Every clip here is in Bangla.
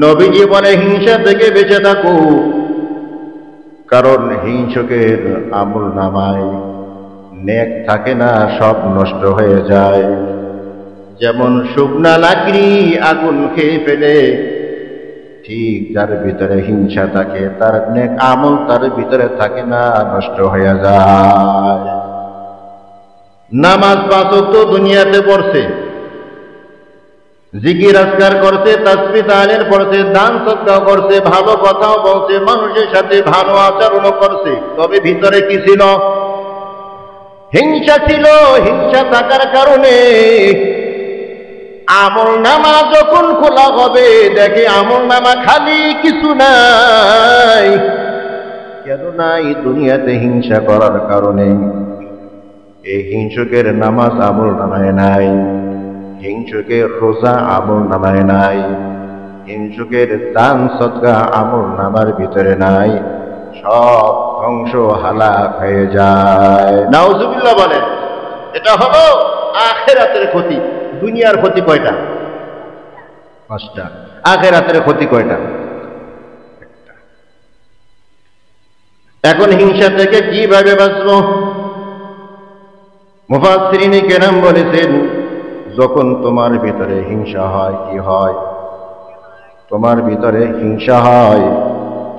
নবীজি বলে হিংসা থেকে বেঁচে থাকো, কারণ হিংসকের আমল নামায় নেক থাকে না, সব নষ্ট হয়ে যায়। যেমন শুকনা লাকড়ি আগুন খেয়ে ফেলে, ঠিক যার ভিতরে হিংসা থাকে তার নেক আমল তার ভিতরে থাকে না, নষ্ট হয়ে যায়। নামাজ পাঁচ ওয়াক্ত দুনিয়াতে পড়ছে, জিকির আজকার করছে, তাসবিহ তাহলিল পড়ছে, দান সদকা করছে, ভালো কথাও বলছে, মানুষের সাথে ভালো আচরণও করছে, তবে ভিতরে কি ছিল? হিংসা ছিল। হিংসা থাকার কারণে আমল নামা যখন খোলা হবে দেখে আমল নামা খালি, কিছু নাই। কেন নাই? দুনিয়াতে হিংসা করার কারণে। এই হিংসুকের নামাজ আমল নামায় নাই, হিংসুকের রোজা আমল নামায় নাই, হিংসুকের দান সদকা আমল নামার ভিতরে নাই, সব ধ্বংস হালাক হয়ে যায়। নাউজুবিল্লাহ বলেন। এটা হলো আখিরাতের ক্ষতি। দুনিয়ার ক্ষতি কয়টা? পাঁচটা। আখিরাতের ক্ষতি কয়টা? একটা। এখন হিংসা থেকে কিভাবে বাঁচবো? মুফাসসিরিনে কেরাম বলেছেন, যখন তোমার ভিতরে হিংসা হয়, কি হয়? তোমার ভিতরে হিংসা হয়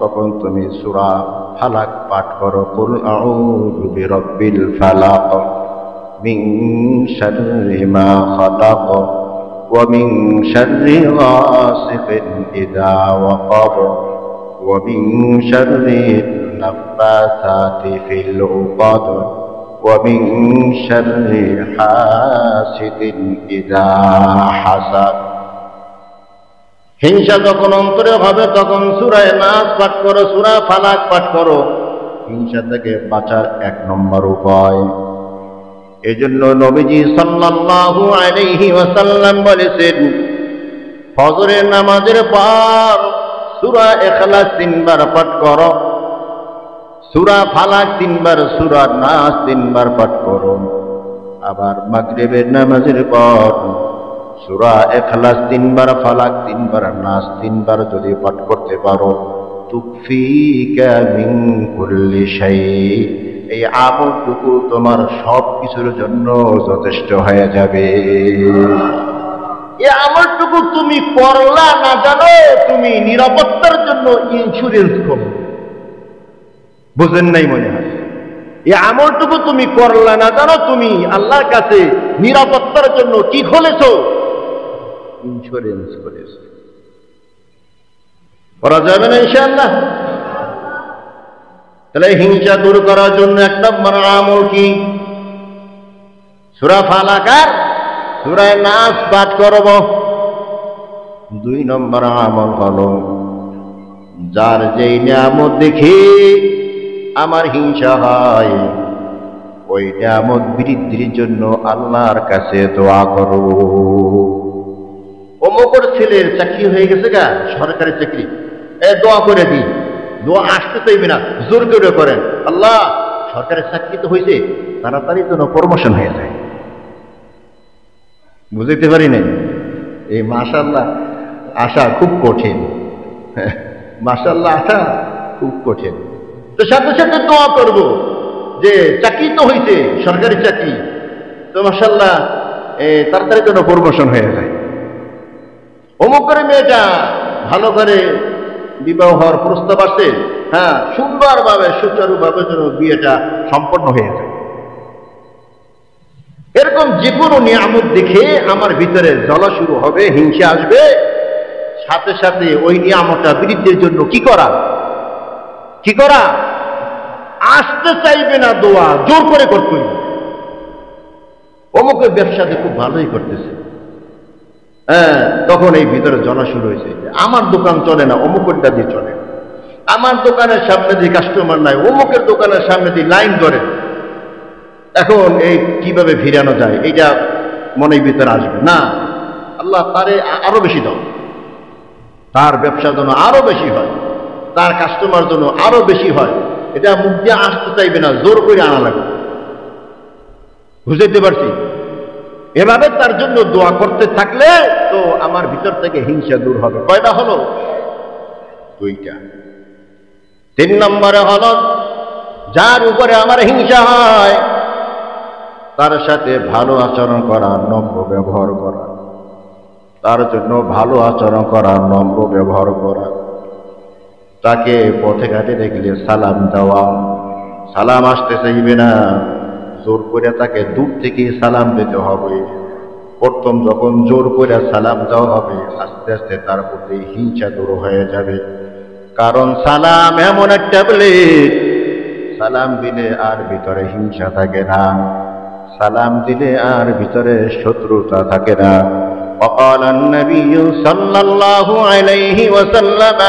তখন তুমি সূরা ফালাক পাঠ করো, কুল আউযু বিরাব্বিল ফালাক মিন শাররি মা খালাক ওয়া মিন শাররি গাসিকিন ইযা ওয়াকাব ওয়া মিন শাররি নাফাসাতি ফিল উকাদ ওয়া মিন শাররি হাসিদিন ইযা হাসাদ। হিংসা যখন অন্তরে হবে তখন সূরা নাস পাঠ করো, সূরা ফালাক পাঠ করো। হিংসা থেকে বাঁচার এক নম্বর উপায়। এজন্য নবীজি সাল্লাল্লাহু আলাইহি ওয়াসাল্লাম বলেছেন, ফজরের নামাজের পর সূরা ইখলাস 3 বার পাঠ করো, সূরা ফালাক 3 বার, সূরা নাস 3 বার পাঠ করো। আবার মাগরিবের নামাজের পর সূরা ইখলাস 3 বার, ফালাক 3 বার, নাস 3 বার যদি পাঠ করতে পারো, তুকফিকা মিন কুল্লি শাই, এই আমলটুকু তোমার সব কিছুর জন্য যথেষ্ট হয়ে যাবে। এই আমলটুকু তুমি করলা না জানো, তুমি নিরাপত্তার জন্য ইন্স্যুরেন্স করো। বুঝেন নাই মনে হয়? এই আমলটুকু তুমি করলা না জানো, তুমি আল্লাহর কাছে নিরাপত্তার জন্য কি খুলেছো? ইন্স্যুরেন্স করেছে। করা যাবে না ইনশাআল্লাহ? তাহলে হিংসা দূর করার জন্য এক নম্বর আমল কি? সূরা ফালাক আর সূরা নাস পাঠ করব। 2 নম্বর আমল হলো, যার যেই নিয়ামত দেখে আমার হিংসা হয়, ওই নিয়ামত বৃদ্ধির জন্য আল্লাহর কাছে দোয়া করো। অমুকের ছেলের চাকরি হয়ে গেছে গা, সরকারি চাকরি, দোয়া করে দিই। দোয়া আসতে চাইবে না, জোর করে করেন, আল্লাহ সরকারি চাকরি তো হয়েছে, তাড়াতাড়ি যেন প্রমোশন হয়ে যায়। বুঝতে পারি নাই? এই মাশাআল্লাহ আশা খুব কঠিন। মাশাআল্লাহ আশা খুব কঠিন। তো সাথে সাথে দোয়া করব যে চাকরি তো হয়েছে, সরকারি চাকরি, তো মাশাআল্লাহ তাড়াতাড়ি যেন প্রমোশন হয়ে যায়। অমুকের মেয়েটা ভালো করে বিবাহ হওয়ার প্রস্তাব আসছে, হ্যাঁ সুন্দরভাবে সুচারুভাবে যেন বিয়েটা সম্পন্ন হয়ে যায়। এরকম যে কোনো নিয়ামত দেখে আমার ভিতরে জ্বলা শুরু হবে, হিংসা আসবে, সাথে সাথে ওই নিয়ামতটা বৃদ্ধির জন্য কি করা? কি করা? আসতে চাইবে না, দোয়া জোর করে করতে হইবে। অমুকের ব্যবসাতে খুব ভালোই করতেছে, হ্যাঁ, তখন এই ভিতরে জ্বলা শুরু হয়েছে, আমার দোকান চলে না, অমুকেরটা দিয়ে চলে। আমার দোকানের সামনে দিয়ে কাস্টমার নাই, অমুকের দোকানের সামনে দিয়ে লাইন ধরে। এখন এই কিভাবে ফিরানো যায়, এইটা মনের ভিতরে আসবে না। আল্লাহ তারে আরো বেশি দাও, তার ব্যবসা যেন আরো বেশি হয়, তার কাস্টমার যেন আরো বেশি হয়। এটা মুখ দিয়ে আসতে চাইবে না, জোর করে আনা লাগবে। বুঝতে পারছি? এভাবে তার জন্য দোয়া করতে থাকলে তো আমার ভিতর থেকে হিংসা দূর হবে। কয়টা হলো? দুইটা। 3 নম্বরে হলো যার উপরে আমার হিংসা হয় তার সাথে ভালো আচরণ করা, নম্র ব্যবহার করা, তার জন্য ভালো আচরণ করা, নম্র ব্যবহার করা, তাকে পথে ঘাটে দেখলে সালাম দেওয়া, সালাম আসতে চাইবে না, জোর করে তাকে দূর থেকে সালাম দিতে হবে। প্রথম যখন জোর করে সালাম দেওয়া হবে, আস্তে আস্তে তার প্রতি হিংসা দূর হয়ে যাবে। কারণ সালাম এমন একটা প্লেট, সালাম দিলে আর ভিতরে হিংসা থাকে না, সালাম দিলে আর ভিতরে শত্রুতা থাকে না। وقال النبي صلى الله عليه وسلم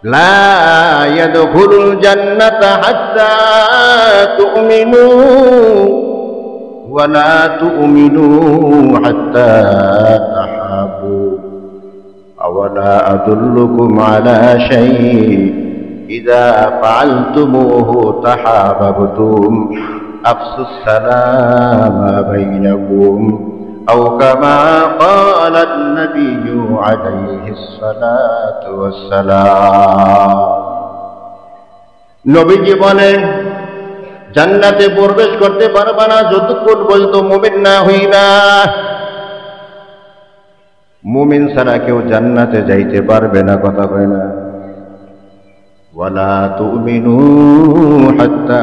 لا يدخل الجنة حتى تؤمنوا ولا تؤمنوا حتى تحابوا أولا أدلكم على شيء إذا فعلتموه تحاببتم أفشوا السلام بينكم أو كما قال النبي عليه الصلاة والسلام। নবীজি বলেন জান্নাতে প্রবেশ করতে পারবে না যতক্ষণ পর্যন্ত মুমিন না হইবা। মুমিন ছাড়া কেউ জান্নাতে যাইতে পারবে না, কথা কয় না। ওয়ালা তুমিনু হাত্তা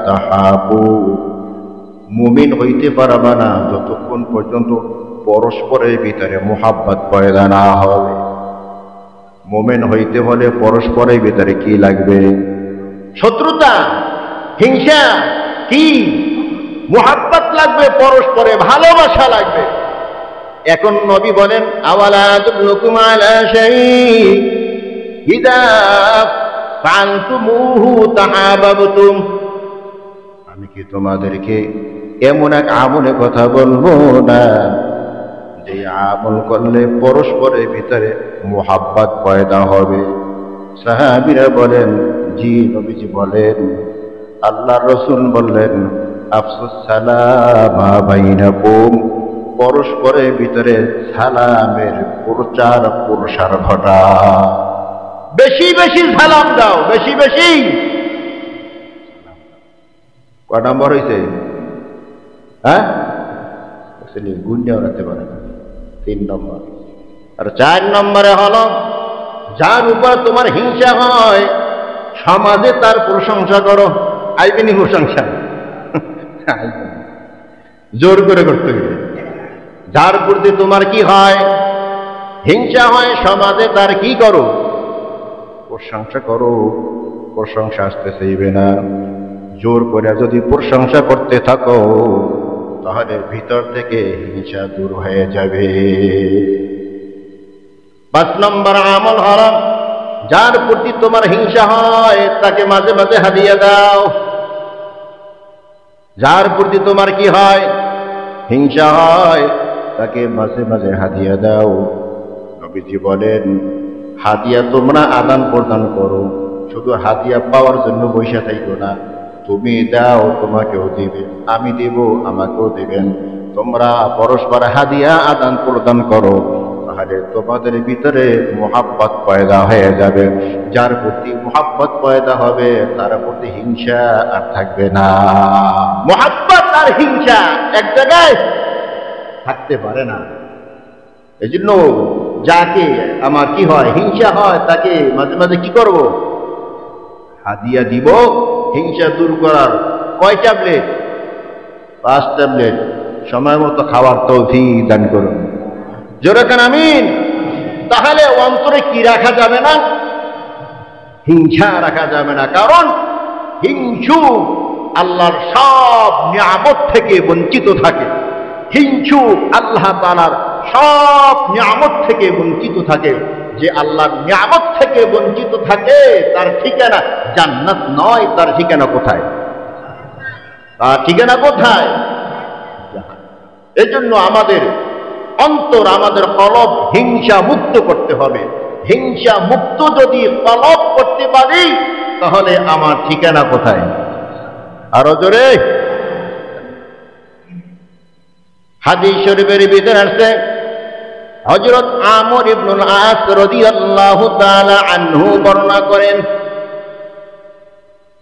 তাহাবু, মুমিন হইতে পারবা না যতক্ষণ পর্যন্ত পরস্পরের ভিতরে মুহাব্বত পয়দা না হবে। মুমিন হইতে হলে পরস্পরের ভিতরে কি লাগবে? শত্রুতা, হিংসা কি? মুহাব্বত লাগবে, পরস্পরে ভালোবাসা লাগবে। এখন নবী বলেন আওয়ালা আদুল্লুকুম আলা শাইইন ইযা ফাআলতুমুহু তাহাবাবতুম, আমি কি তোমাদেরকে এমন এক আমলের কথা বলবো না যে আমল করলে পরস্পরের ভিতরে মুহাব্বত পয়দা হবে? সাহাবীরা বলেন জি নবীজি বলেন। আল্লাহর রাসূল বললেন আফসুস সালামা বাইনাকুম, পরস্পরের ভিতরে সালামের প্রচার প্রসার ঘটা। বেশি বেশি সালাম দাও, বেশি বেশি। কয় নম্বর হয়েছে? হ্যাঁ, গুণটাও রাখতে পারে না। 3 নম্বর। আর 4 নম্বরে হলো যার উপর তোমার হিংসা হয় সমাজে তার প্রশংসা করো। আইবেনি প্রশংসা? জোর করে করতে গেলে। যার প্রতি তোমার কি হয়? হিংসা হয়, সমাজে তার কি করো? প্রশংসা করো। প্রশংসা আসতে চাইবে না। জোর করে যদি প্রশংসা করতে থাকো তাহলে ভিতর থেকে হিংসা দূর হয়ে যাবে। 5 নম্বর আমল হলো যার প্রতি তোমার হিংসা হয় তাকে মাঝে মাঝে হাদিয়া দাও। যার প্রতি তোমার কি হয়? হিংসা হয়, তাকে মাঝে মাঝে হাদিয়া দাও। নবীজি বলেন হাদিয়া তোমরা আদান প্রদান করো, শুধু হাদিয়া পাওয়ার জন্য বসে থাকো না। তুমি দাও, তোমাকেও দিবে, আমি দেব, আমাকেও দিবেন। তোমরা পরস্পর হাদিয়া আদান প্রদান করো, তাহলে তোমাদের ভিতরে মুহাব্বত পয়দা হয়ে যাবে। যার প্রতি মুহাব্বত পয়দা হবে তার প্রতি হিংসা আর থাকবে না। মুহাব্বত আর হিংসা এক জায়গায় থাকতে পারে না। এই জন্য যাকে আমার কি হয়, হিংসা হয়, তাকে মাঝে মাঝে কি করব? হাদিয়া দিব। হিংসা দূর করার কয় ট্যাবলেট? 5 ট্যাবলেট। সময় মতো খাওয়ার তৌফিক দান করুন। জোরে কান আমিন। তাহলে অন্তরে কি রাখা যাবে না? হিংসা রাখা যাবে না। কারণ হিংসু আল্লাহর সব নিয়ামত থেকে বঞ্চিত থাকে। হিংসু আল্লাহ তাআলার সব নিয়ামত থেকে বঞ্চিত থাকে। যে আল্লাহর নিয়ামত থেকে বঞ্চিত থাকে তার ঠিকানা জান্নাত নয়। তার ঠিকানা কোথায়? তার ঠিকানা কোথায়? এই জন্য আমাদের অন্তর, আমাদের কলব হিংসা মুক্ত করতে হবে। হিংসা মুক্ত যদি কলব করতে পারি তাহলে আমার ঠিকানা কোথায়? আরো জোরে। হাদিস শরীফের ভিতরে আছে হযরত আমর ইবনুল আস রাদিয়াল্লাহু তাআলা আনহু বর্ণনা করেন,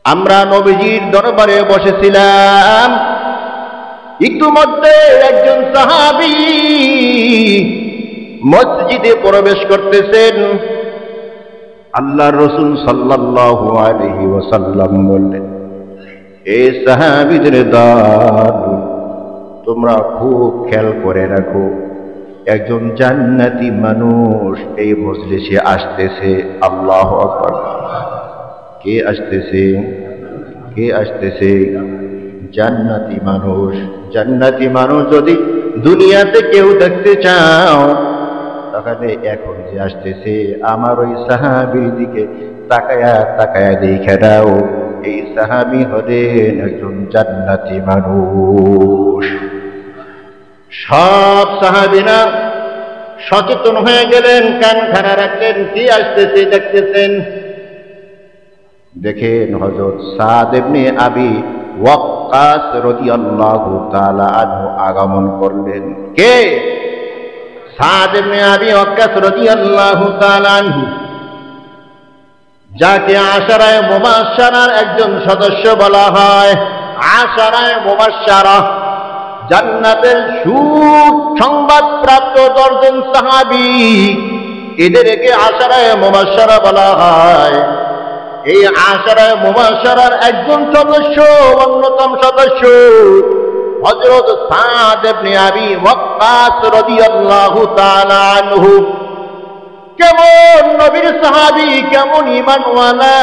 আমরা নবীজির দরবারে বসেছিলাম, ইতিমধ্যে একজন সাহাবী মসজিদে প্রবেশ করতেছেন। আল্লাহর রাসূল সাল্লাল্লাহু আলাইহি ওয়াসাল্লাম বললেন, এই সাহাবীদের দল, তোমরা খুব খেয়াল করে রাখো, একজন জান্নাতি মানুষ এই মজলিসে আসতেছে। আল্লাহু আকবার। কে আসতেছে? কে আসতেছে? জান্নাতি মানুষ। জান্নাতি মানুষ যদি দুনিয়াতে কেউ দেখতে চাও, তাহলে এখন যে আসতেছে আমার ওই সাহাবীর দিকে তাকায়া তাকায়া দেখে দাও, এই সাহাবী হলেন একজন জান্নাতি মানুষ। সব সাহাবীরা সচেতন হয়ে গেলেন, কান খাড়া রাখলেন, কি আসতেছে দেখতেছেন। দেখেন হযরত সাদ ইবনে আবি ওয়াক্কাস রাদিয়াল্লাহু তাআলা আনহু আগমন করলেন। কে? সাদ ইবনে আবি ওয়াক্কাস রাদিয়াল্লাহু তাআলা আনহু, যাকে আশারায়ে মুবাশশারার একজন সদস্য বলা হয়। আশারায়ে মুবাশশারা, জান্নাতের সুসংবাদ প্রাপ্ত 10 জন সাহাবী, এদেরকে আশারায়ে মুবাশশারা বলা হয়। এই আশারায়ে মুবাশশারার একজন সদস্য, অন্যতম সদস্য হযরত সাদ ইবনে আবি ওয়াক্কাস রাদিয়াল্লাহু তাআলা আনহু। কেমন নবীর সাহাবী, কেমন ঈমানওয়ালা।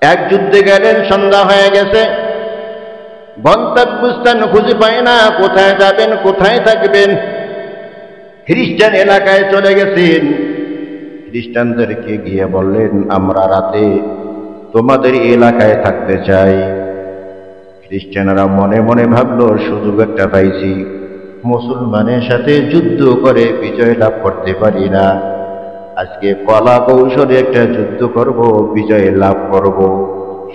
এক যুদ্ধে গেলেন, সন্ধ্যা হয়ে গেছে, গন্তব্যস্থান খুঁজে পায় না, কোথায় যাবেন, কোথায় থাকবেন। খ্রিস্টান এলাকায় চলে গেছেন। খ্রিস্টানদেরকে গিয়ে বললেন, আমরা রাতে তোমাদের এলাকায় থাকতে চাই। খ্রিস্টানরা মনে মনে ভাবলো, সুযোগ একটা পাইছি, মুসলমানের সাথে যুদ্ধ করে বিজয় লাভ করতে পারি না, আজকে কলা কৌশলে একটা যুদ্ধ করব, বিজয় লাভ করব।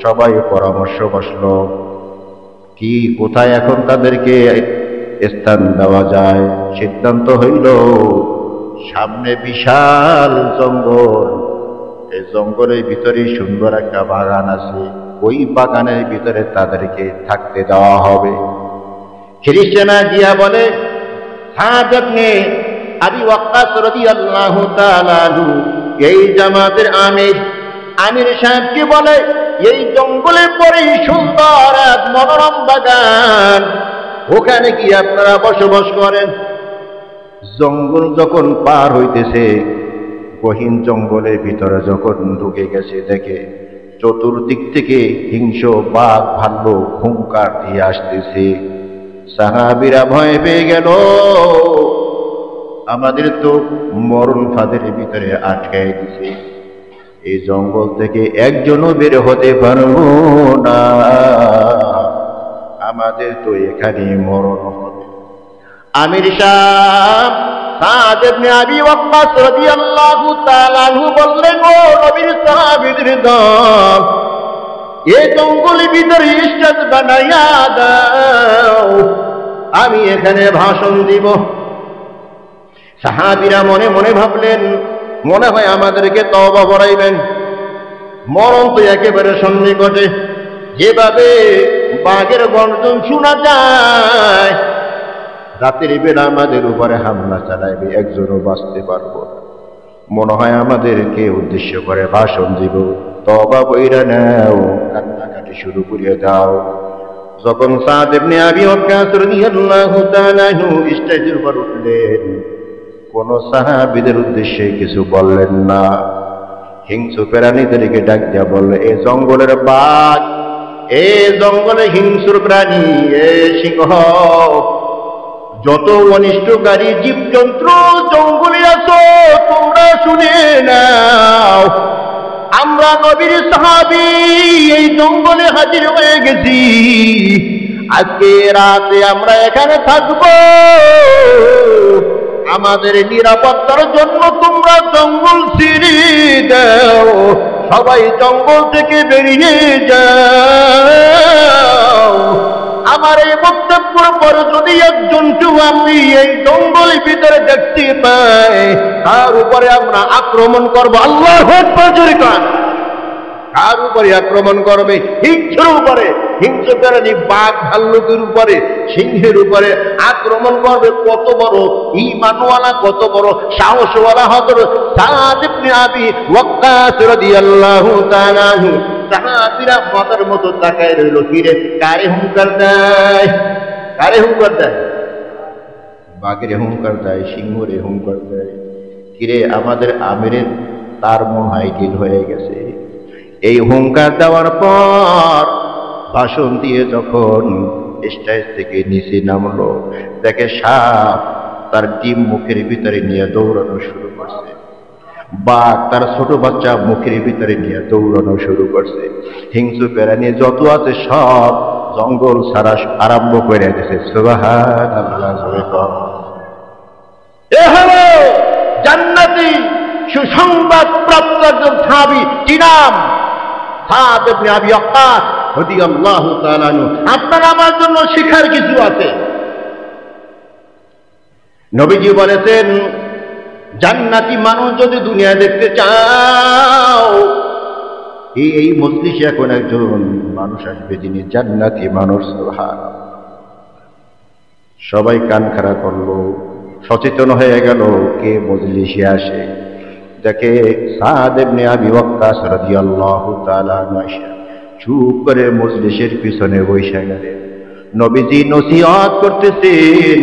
সবাই পরামর্শ বসলো, কি কোথায় এখন তাদেরকে স্থান দেওয়া যায়। সিদ্ধান্ত হইল, সামনে বিশাল জঙ্গল, এই জঙ্গলের ভিতরে সুন্দর একটা বাগান আছে, ওই বাগানের ভিতরে তাদেরকে থাকতে দেওয়া হবে। খ্রিস্টানরা গিয়া বলে, সাদ ইবনে আবি ওয়াক্কাস রাদিয়াল্লাহু তাআলা আনহু এই জামাতের আমির সাহেবকে বলে, এই জঙ্গলের পরেই সুন্দর এক মনোরম বাগান, ওখানে কি আপনারা বসবাস করেন। জঙ্গল যখন পার হইতেছে, গহীন জঙ্গলের ভিতরে যখন ঢুকে গেছে, দেখে চতুর্দিক থেকে হিংস্র বাঘ ভাল্লুক হুঙ্কার দিয়ে আসতেছে। সাহাবীরা ভয় পেয়ে গেল, আমাদের তো মরণ ফাঁদের ভিতরে আটকায় দিছে, এই জঙ্গল থেকে একজনও বের হতে পারবো না, আমাদের তো এখানে মরণ হবে। আমির সাহেব সাদ ইবনে আবি ওয়াক্কাস রাদিয়াল্লাহু তাআলা আনহু বললেন, ও নবীর সাহাবীদের দল, এই জঙ্গলের ভিতরে স্টেজ বানাইয়া দাও, আমি এখানে ভাষণ দিব। সাহাবীরা মনে মনে ভাবলেন, মনে হয় আমাদেরকে তওবা করাইবেন, মরণ তো একেবারে সন্নিকটে, যেভাবে বাঘের গর্জন শোনা যায়, রাতের বেলা আমাদের উপরে হামলা চালাইবে, একজনও বাঁচতে পারবো না, মনে হয় আমাদেরকে উদ্দেশ্য করে ভাষণ দিব, তওবা কইরা নাও, কান্নাকাটি শুরু করিয়ে দাও। যখন সাদ ইবনে আবি ওয়াক্কাস রাদিয়াল্লাহু তাআলা আনহু স্টেজের উপর উঠলেন, কোন সাহাবীদের উদ্দেশ্যে কিছু বললেন না। হিংস্র প্রাণীদেরকে ডাক দিয়া বললেন, এ জঙ্গলের বাঘ, এ জঙ্গলে হিংস্র প্রাণী, এ সিংহ, যত অনিষ্টকারী জীবজন্তু জঙ্গলে আছো, তোমরা শুনে নাও, আমরা নবীর সাহাবী এই জঙ্গলে হাজির হয়ে গেছি, আজকে রাতে আমরা এখানে থাকবো, আমাদের নিরাপত্তার জন্য তোমরা জঙ্গল ছেড়ে দাও, সবাই জঙ্গল থেকে বেরিয়ে যাও। আমার এই বক্তব্যের পরে যদি একজন আমি এই জঙ্গলের ভিতরে দেখতে পাই, তার উপরে আমরা আক্রমণ করবো। আল্লাহু আকবার জোরে কর। কার উপরে আক্রমণ করবে? হিংসের উপরে। হিংস প্রাণী বাঘ ভাল্লুকের উপরে, সিংহের উপরে আক্রমণ করবে। কত বড় ঈমানওয়ালা, কত বড় সাহসওয়ালা হযরত সাদ ইবনে আবি ওয়াক্কাস রাদিয়াল্লাহু তাআলা আনহু। সাহাবীরা মাথার মতো তাকায় রইল, কিরে কারে হুঙ্কার দেয়? কারে হুঙ্কার দেয়? বাঘের হুঙ্কার দেয়, সিংহরে হুঙ্কার দেয়। কিরে আমাদের আমিরের তার মন হাইকিল হয়ে গেছে। এই হুঙ্কার দেওয়ার পর ভাষণ দিয়ে যখন স্টেজ থেকে নিচে নামলো, দেখে সাপ তার ডিম মুখের ভিতরে নিয়ে দৌড়ানো শুরু করছে। বাঘ তার ছোট বাচ্চা মুখের ভিতরে নিয়ে দৌড়ানো শুরু করছে। হিংস্র প্রাণী যত আছে সব জঙ্গল ছাড়া আরম্ভ করে দিয়েছে। সুবহানাল্লাহ। এ হলো জান্নাতি সুসংবাদ প্রাপ্ত একজন সাহাবী। কি নাম? সাদ ইবনে আবি ওয়াক্কাস রাদিয়াল্লাহু তাআলা আনহু। আপনার আমার জন্য শিখার কিছু আছে। নবীজি বলেছেন, জান্নাতি মানুষ যদি দুনিয়া দেখতে চাও, এই মজলিসে এখন একজন মানুষ আসবে যিনি জান্নাতি মানুষ। সুবহানাল্লাহ। সবাই কান খাড়া করলো, সচেতন হয়ে গেল কে মজলিসে আসে। দেখে সাদ ইবনে আবি ওয়াক্কাস রাদিয়াল্লাহু তাআলা আনহু চুপ করে মজলিসের পিছনে বসে গেলেন। নবীজি নসিহত করতেছেন।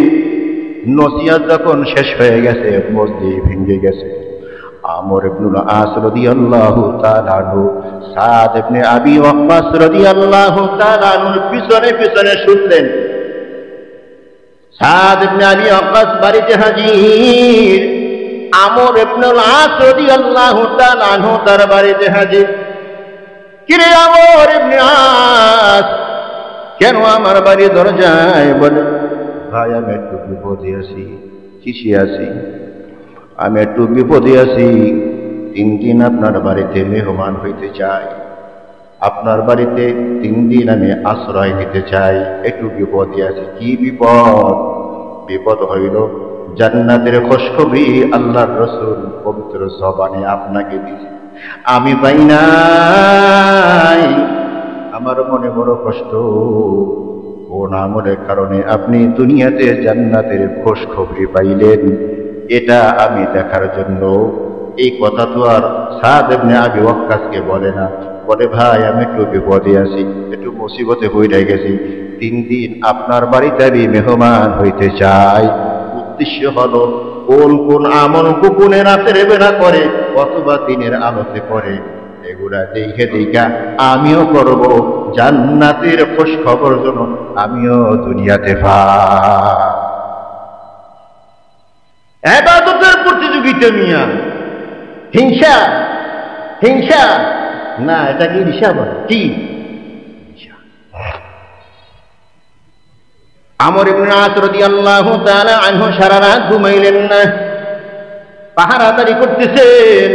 নসিহত যখন শেষ হয়ে গেছে, মজলিস ভেঙে গেছে। আমর ইবনুল আস রাদিয়াল্লাহু তাআলা আনহু সাদ ইবনে আবি ওয়াক্কাস রাদিয়াল্লাহু তাআলা আনহুর পিছনে পিছনে শুনলেন। সাদ ইবনে আবি ওয়াক্কাস বাড়িতে হাজির। আমর ইবনুল আস রাদিয়াল্লাহু তাআলা আনহু তার বাড়িতে হাজির। কিরে আমর ইবনে আস, কেন আমার বাড়ির দরজায়? বলে, ভাই আমি একটু বিপদে আছি। কিসে আছি? আমি একটু বিপদে আছি। 3 দিন আপনার বাড়িতে মেহমান হইতে চাই। আপনার বাড়িতে 3 দিন আমি আশ্রয় দিতে চাই। একটু বিপদে আছি। কি বিপদ? বিপদ হইল জান্নাতের খুশখবরি আল্লাহর রাসূল পবিত্র জবানে আপনাকে দিয়েছে, আমি পাই নাই। আমার মনে বড় কষ্ট। কোন আমলের কারণে আপনি দুনিয়াতে জান্নাতের খুশখবরি পাইলেন, এটা আমি দেখার জন্য। এই কথা তো আর সাদ ইবনে আবি ওয়াক্কাসকে বলে না। বলে, ভাই আমি একটু বিপদে আছি, একটু মুসিবতে পড়ে গেছি। 3 দিন আপনার বাড়িতে আমি মেহমান হইতে চাই। উদ্দেশ্য হলো কোন কোন আমল গোপনে রাতের বেলা করে অথবা দিনের আলোতে করে, এগুলা দেখে দেখা আমিও করব। জান্নাতের খোঁজ খবর জন্য আমিও দুনিয়াতে পাই। ইবাদতের প্রতিযোগিতা মিয়া, হিংসা হিংসা না, এটা কি ঈর্ষা বলে? কি আমর ইবনে আস রাদিয়াল্লাহু তাআলা আনহু সারা রাত ঘুমাইলেন না, পাহারাদারি করতেছেন।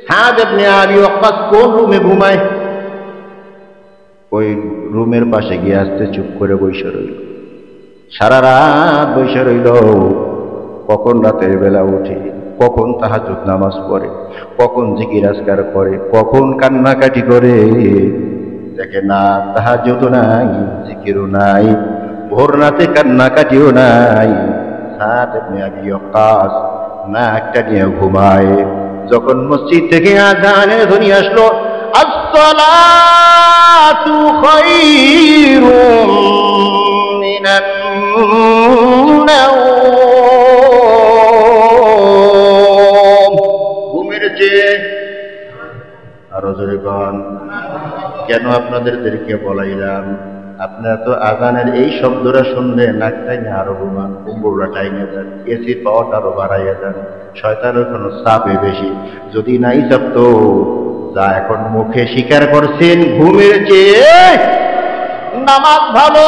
সাদ ইবনে আবি ওয়াক্কাস কোন রুমে ঘুমায়? ওই রুমের পাশে গিয়ে আসতে চুপ করে বসে রইল। সারা রাত বসে রইল। কখন রাতের বেলা উঠে, কখন তাহাজ্জুদ নামাজ পড়ে, কখন জিকির আজকার করে, কখন কান্নাকাটি করে। দেখে না তাহাজ্জুদও নাই, জিকিরও নাই, ভোর রাতে কান্নাকাটিও নাই। সাদ ইবনে আবি ওয়াক্কাস নাকটা নিয়ে ঘুমায়। যখন মসজিদ থেকে আযানের ধ্বনি আসলো, আসসালাতু খায়রুম মিনান নাওম, ঘুমের চেয়ে আরো জোরে গান। কেন আপনাদেরকে বলাইলাম, আপনারা তো আযানের এই শব্দটা শুনলে নাকটাই না আরো ঘুমান, কুম্বুরটা টাইনে যান, এসির পাওয়ারটা আরো বাড়াইয়া যান। শয়তানের কোনো চাপে বেশি। যদি নাই চাপতো, যা এখন মুখে স্বীকার করছেন ঘুমের চেয়ে নামাজ ভালো,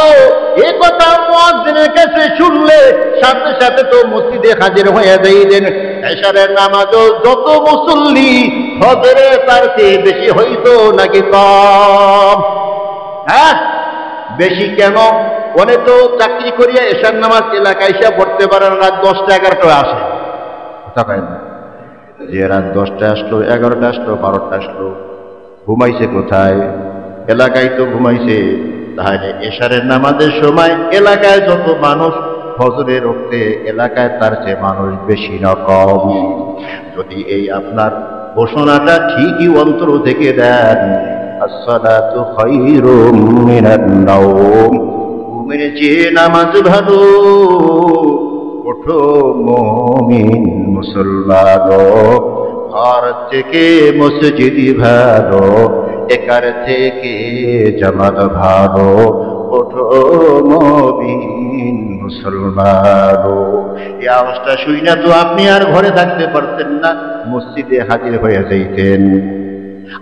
এ কথা মুয়াজ্জিনের কাছে শুনলে সাথে সাথে তো মসজিদে হাজির হয়ে যাইতেন। এশারের নামাজও যত মুসল্লি ফজরে তার চেয়ে বেশি হইতো নাকি কম? হ্যাঁ, বেশি কেন? অনেক তো চাকরি করিয়া এশার নামাজ এলাকায় এসে পড়তে পারে না, রাত 10টা 11টা আসে। কথা কয় না যে রাত 10টা আসলো, 11টা আসলো, 12টা আসলো, ঘুমাইছে কোথায়? এলাকায় তো ঘুমাইছে। তাহলে এশারের নামাজের সময় এলাকায় যত মানুষ ফজরের রক্তে, এলাকায় তার চেয়ে মানুষ বেশি না কম? যদি এই আপনার ঘোষণাটা ঠিকই অন্তর থেকে দেন, আসসালাতু খায়রুম মিনান নাওম, ঘুমের চেয়ে নামাজ ভালো। ওঠো মুমিন মুসলমান, ঘর থেকে মসজিদ ভালো, একার থেকে জামাত ভালো। ওঠো মুমিন মুসলমান। এই আওয়াজটা শুই না তো আপনি আর ঘরে থাকতে পারতেন না, মসজিদে হাজির হয়ে যাইতেন।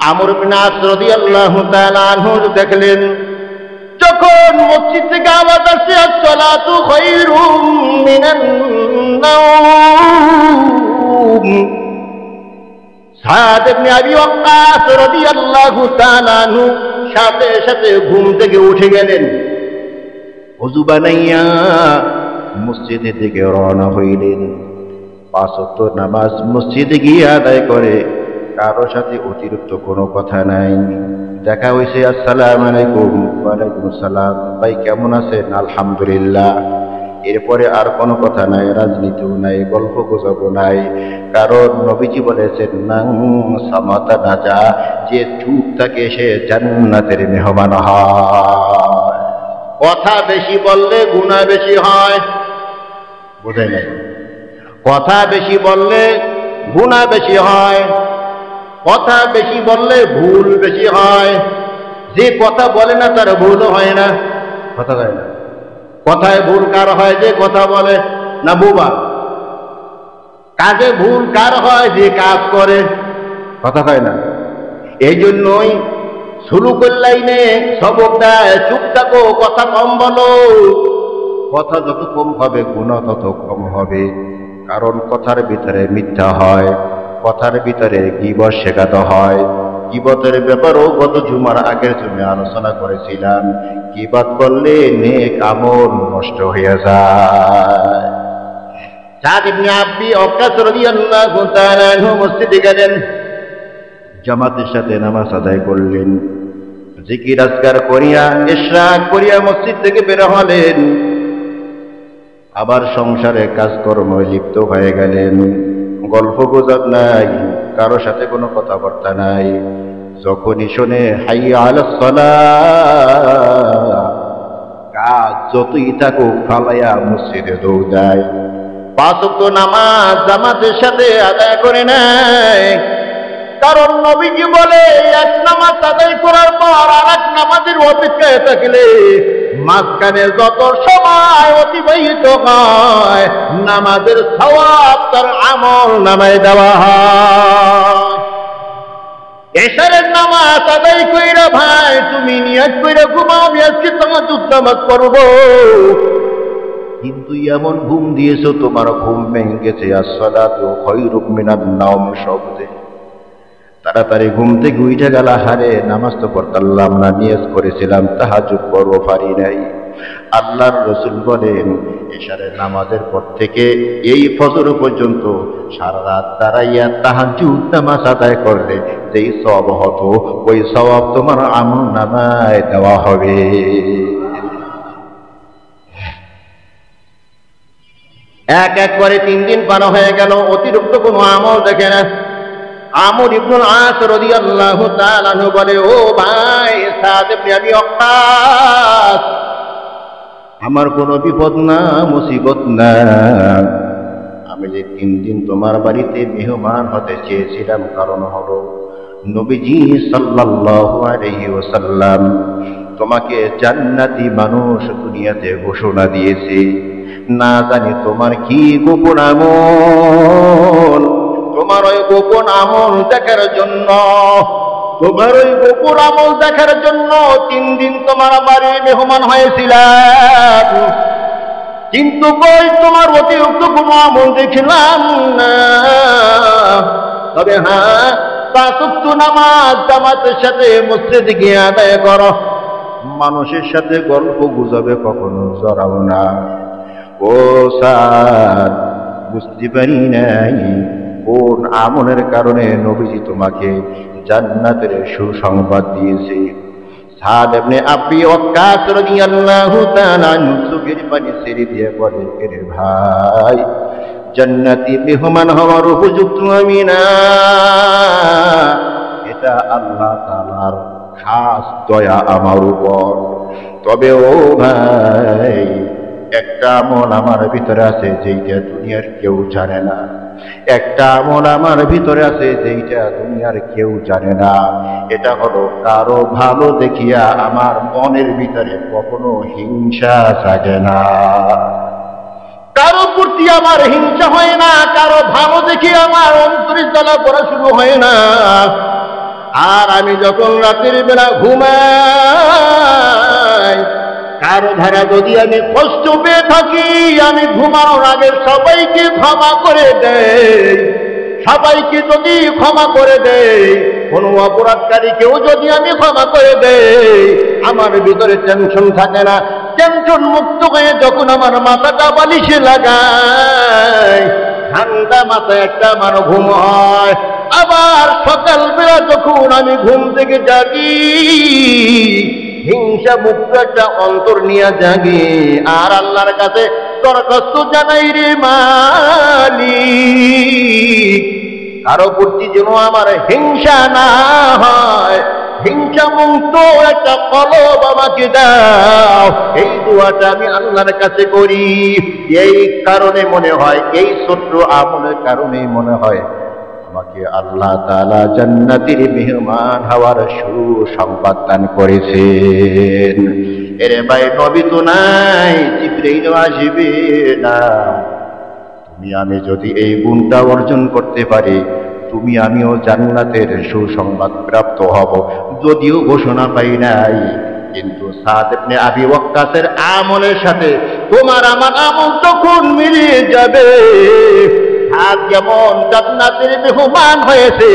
আমর ইবনে আস রাদিয়াল্লাহু তাআলা আনহু দেখলেন যখন মসজিদ থেকে আওয়াজ আসছে আসসালাতু খায়রুম মিনান নাওম, সাদ ইবনে আবি ওয়াক্কাস রাদিয়াল্লাহু তাআলা আনহু সাথে সাথে ঘুম থেকে উঠে গেলেন, ওযু বানাইয়া মসজিদের দিকে রওনা হইলেন। 5 ওয়াক্ত নামাজ মসজিদে গিয়ে আদায় করে, কারো সাথে অতিরিক্ত কোনো কথা নাই। দেখা হয়েছে আসসালামু আলাইকুম, ওয়ালাইকুম আসসালাম, ভাই কেমন আছেন? আলহামদুলিল্লাহ। এরপরে আর কোনো কথা নাই, রাজনীতিও নাই, গল্প গুজবও নাই। কারণ নবীজি বলেছেন নাং সামাতা নাজা, যে চুপ থাকে সে জান্নাতের মেহমান হয়। কথা বেশি বললে গুনাহ বেশি হয়, বোঝাই নাই? কথা বেশি বললে গুনাহ বেশি হয়, কথা বেশি বললে ভুল বেশি হয়। যে কথা বলে না তার ভুলও হয় না। কথা হয় না? কথায় ভুল কার হয়? যে কথা বলে। না বুবা? কাজে ভুল কার হয়? যে কাজ করে। কথা হয় না? এই জন্যই সুলুকুল লাইনে সবক দেয়, চুপ থাকো, কথা কম বলো। কথা যত কম হবে গুনাহ তত কম হবে। কারণ কথার ভিতরে মিথ্যা হয়, কথার ভিতরে গীবত শেখাতে হয়। গীবতের ব্যাপারেও গত জুমার আগের জুমে আলোচনা করেছিলাম, গীবত করলে নেক আমল নষ্ট হয়ে যায়। সাদ ইবনে আবি ওয়াক্কাস রাদিয়াল্লাহু তাআলা আনহু মসজিদে গেলেন, জামাতের সাথে নামাজ আদায় করলেন, জিকির আজকার করিয়া ইশরাক করিয়া মসজিদ থেকে বের হলেন। আবার সংসারে কাজকর্ম লিপ্ত হয়ে গেলেন। গল্প গুজব নাই, কারো সাথে কোনো কথাবার্তা নাই। যখনই শোনে হাইয়া আলাস সালাহ, কাজ যতই থাকুক ফালাইয়া মসজিদে দৌড় দেয়। 5 ওয়াক্ত নামাজ জামাতের সাথে আদায় করে নেয়। কারণ নবীজি বলে এক নামাজ আদায় করার পর আর এক নামাজের অপেক্ষায় থাকলে মাঝখানে যত সময় অতিবাহিত হয় নামাজের সওয়াব তার আমল নামায় দেওয়া হয়। এশারের নামাজ আদায় কইরা ভাই তুমি নিয়ত কইরা ঘুমাও, আমি আজকে তাহাজ্জুদ নামাজ পড়বো, কিন্তু এমন ঘুম দিয়েছো তোমার ঘুম ভেঙে গেছে আসসালাতু খায়রুম মিনান নাওম শব্দে। তাড়াতাড়ি ঘুম থেকে উঠে গেল, হারে নামাজ তো পড়তাম না, নিয়ত করেছিলাম তাহাজ্জুদ পড়ব, পারি নাই। আল্লাহর রাসূল বলেন এশারের নামাজের পর থেকে এই ফজর পর্যন্ত সারা রাত দাঁড়াইয়া তাহাজ্জুদ নামাজ আদায় করলে যেই সওয়াব হতো ওই সওয়াব তোমার আমল নামায় দেওয়া হবে। এক এক করে 3 দিন পার হয়ে গেল, অতিরিক্ত কোনো আমল দেখে না। আমর ইবনুল আস রাদিয়াল্লাহু তাআলা আনহু বলে, ও ভাই সাদ ইবনে আবি ওয়াক্কাস, আমার কোনো বিপদ না, মুসিবত না। আমি যে 3 দিন তোমার বাড়িতে মেহমান হতে চেয়েছিলাম, কারণ হলো নবীজি সাল্লাল্লাহু আলাইহি ওয়াসাল্লাম তোমাকে জান্নাতি মানুষ দুনিয়াতে ঘোষণা দিয়েছে। না জানি তোমার কি গোপন আমল, তোমার ওই গোপন আমল দেখার জন্য, তোমার ওই গোপন আমল দেখার জন্য 3 দিন তোমার বাড়ি মেহমান হয়েছিলাম, কিন্তু কই তোমার অতিরিক্ত কোনো আমল দেখিলাম না। তবে হ্যাঁ 5 ওয়াক্ত নামাজ জামাতের সাথে মসজিদে গিয়ে আদায় করো, মানুষের সাথে গল্প গুজবে কখনো জড়াও না। ও সাদ, বুঝতে পারি নাই কোন আমলের কারণে নবীজি তোমাকে জান্নাতের সুসংবাদ দিয়েছে। সাদ ইবনে আবি ওয়াক্কাস রাদিয়াল্লাহু তাআলা চোখের পানি ছেড়ে দিয়ে বলে, এরে ভাই, জান্নাতি মেহমান হওয়ার উপযুক্ত আমি না, এটা আল্লাহ তাআলার খাস দয়া আমার উপর। তবে ও ভাই, একটা আমল আমার ভিতরে আছে যেইটা দুনিয়ার কেউ জানে না। একটা আমল আমার ভিতরে আছে যেইটা দুনিয়ার কেউ জানে না। এটা হলো কারো ভালো দেখিয়া আমার মনের ভিতরে কখনো হিংসা জাগে না। কারো প্রতি আমার হিংসা হয় না, কারো ভালো দেখে আমার অন্তরে জ্বালা করা শুরু হয় না। আর আমি যখন রাতের বেলা ঘুমাই, কারো ধারা যদি আমি কষ্ট পেয়ে থাকি, আমি ঘুমানোর আগে সবাইকে ক্ষমা করে দেই। সবাইকে যদি ক্ষমা করে দেই, কোনো অপরাধকারীকেও যদি আমি ক্ষমা করে দেই, আমার ভিতরে টেনশন থাকে না। টেনশন মুক্ত হয়ে যখন আমার মাথাটা বালিশে লাগাই, ঠান্ডা মাথায় একটা আমার ঘুম হয়। আবার সকালবেলা যখন আমি ঘুম থেকে জাগি, হিংসা মুক্ত একটা অন্তর নিয়ে জাগি, আর আল্লাহর কাছে দরখাস্ত জানাই, রে মালিক, কারো প্রতি যেন আমার হিংসা না হয়, হিংসা মুক্ত একটা কলব আমাকে দাও। এই দোয়াটা আমি আল্লাহর কাছে করি। এই কারণে মনে হয়, এই ছোট্ট আমলের কারণে মনে হয় আমাকে আল্লাহ তাআলা জান্নাতের মেহমান হওয়ার সুসংবাদ দান করেছেন। এরে ভাই, নবী তো নাই, জিবরাইল আসবে না। তুমি আমি যদি এই গুণটা অর্জন করতে পারি, তুমি আমিও জান্নাতের সুসংবাদ প্রাপ্ত হব। যদিও ঘোষণা পাই নাই, কিন্তু সাদ ইবনে আবি ওয়াক্কাসের আমলের সাথে তোমার আমার আমল তখন মিলে যাবে। আজ যেমন জান্নাতের মেহমান হয়েছে,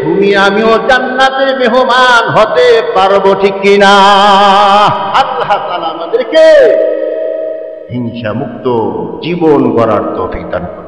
তুমি আমিও জান্নাতের মেহমান হতে পারবো, ঠিক কিনা? আল্লাহ তাআলা আমাদেরকে হিংসা মুক্ত জীবন গড়ার তৌফিক দান করুন।